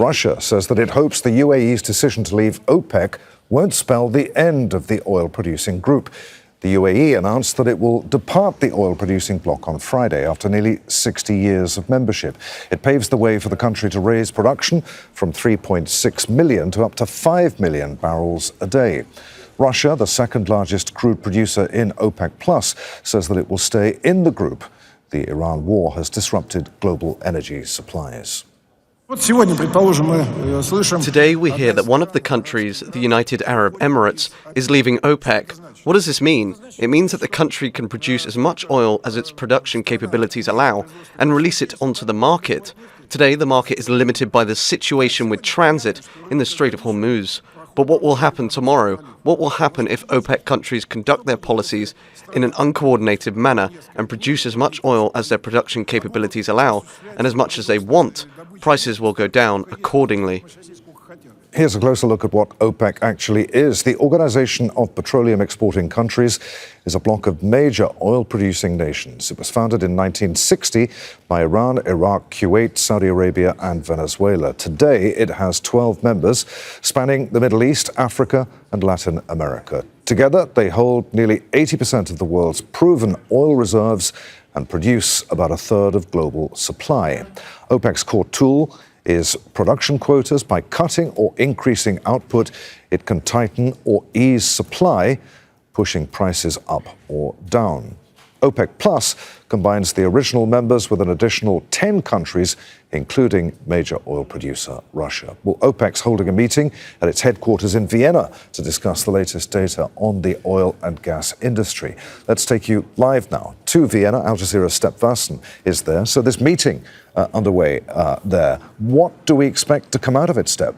Russia says that it hopes the UAE's decision to leave OPEC won't spell the end of the oil-producing group. The UAE announced that it will depart the oil-producing bloc on Friday after nearly 60 years of membership. It paves the way for the country to raise production from 3.6 million to up to 5 million barrels a day. Russia, the second largest crude producer in OPEC+, says that it will stay in the group. The Iran war has disrupted global energy supplies. Today we hear that one of the countries, the United Arab Emirates, is leaving OPEC. What does this mean? It means that the country can produce as much oil as its production capabilities allow and release it onto the market. Today the market is limited by the situation with transit in the Strait of Hormuz. But what will happen tomorrow? What will happen if OPEC countries conduct their policies in an uncoordinated manner and produce as much oil as their production capabilities allow and as much as they want? Prices will go down accordingly. Here's a closer look at what OPEC actually is. The Organization of Petroleum Exporting Countries is a bloc of major oil-producing nations. It was founded in 1960 by Iran, Iraq, Kuwait, Saudi Arabia and Venezuela. Today, it has 12 members spanning the Middle East, Africa and Latin America. Together, they hold nearly 80% of the world's proven oil reserves and produce about a third of global supply. OPEC's core tool is production quotas. By cutting or increasing output, it can tighten or ease supply, pushing prices up or down. OPEC Plus combines the original members with an additional 10 countries, including major oil producer Russia. Well, OPEC's holding a meeting at its headquarters in Vienna to discuss the latest data on the oil and gas industry. Let's take you live now to Vienna. Al Jazeera's Vaessen is there. So this meeting underway there. What do we expect to come out of it, Step?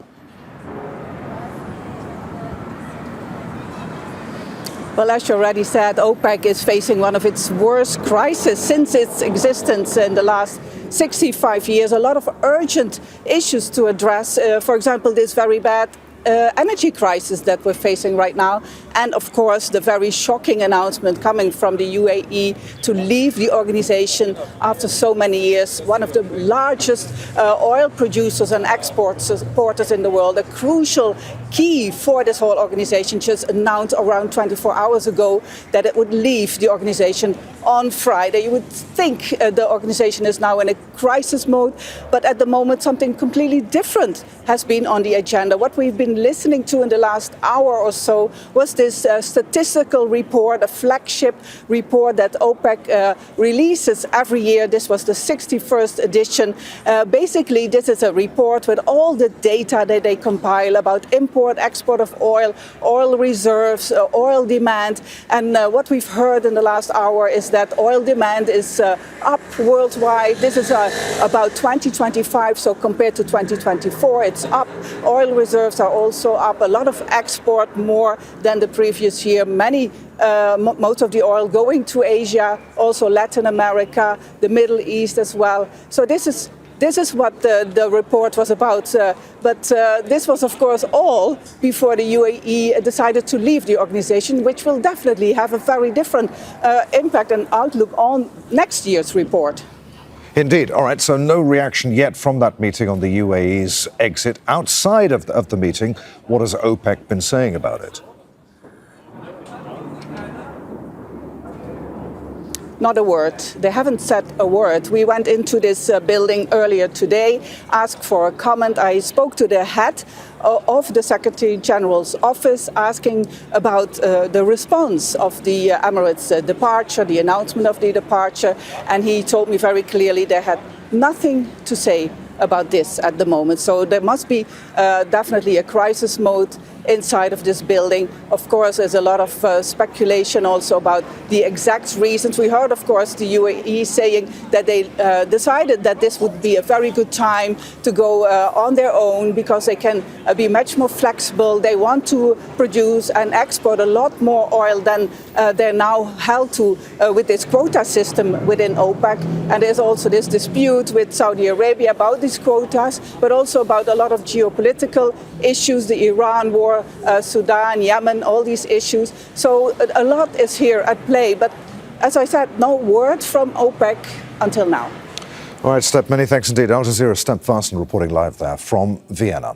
Well, as you already said, OPEC is facing one of its worst crises since its existence in the last 65 years. A lot of urgent issues to address. For example, this very bad energy crisis that we're facing right now. And of course, the very shocking announcement coming from the UAE to leave the organization after so many years. One of the largest oil producers and exporters in the world. A crucial key for this whole organization just announced around 24 hours ago that it would leave the organization on Friday. You would think the organization is now in a crisis mode, but at the moment something completely different has been on the agenda. What we've been listening to in the last hour or so was this statistical report, a flagship report that OPEC releases every year. This was the 61st edition. Basically, this is a report with all the data that they compile about import, export of oil, oil reserves, oil demand. And what we've heard in the last hour is that oil demand is up worldwide. This is about 2025, so compared to 2024, it's up. Oil reserves are also up. A lot of export, more than the previous year. Most of the oil going to Asia, also Latin America, the Middle East as well. So this is what the report was about. But this was, of course, all before the UAE decided to leave the organization, which will definitely have a very different impact and outlook on next year's report. Indeed. All right. So no reaction yet from that meeting on the UAE's exit. Outside of the meeting, what has OPEC been saying about it? Not a word. They haven't said a word. We went into this building earlier today, asked for a comment. I spoke to the head of the Secretary General's office, asking about the response of the Emirates' departure, the announcement of the departure, and he told me very clearly they had nothing to say about this at the moment. So there must be definitely a crisis mode inside of this building. Of course, there's a lot of speculation also about the exact reasons. We heard, of course, the UAE saying that they decided that this would be a very good time to go on their own because they can be much more flexible. They want to produce and export a lot more oil than they're now held to with this quota system within OPEC. And there's also this dispute with Saudi Arabia about these quotas, but also about a lot of geopolitical issues, the Iran war, Sudan, Yemen, all these issues. So a lot is here at play. But as I said, no word from OPEC until now. All right, Step, many thanks indeed. Al Jazeera's Step Vaessen reporting live there from Vienna.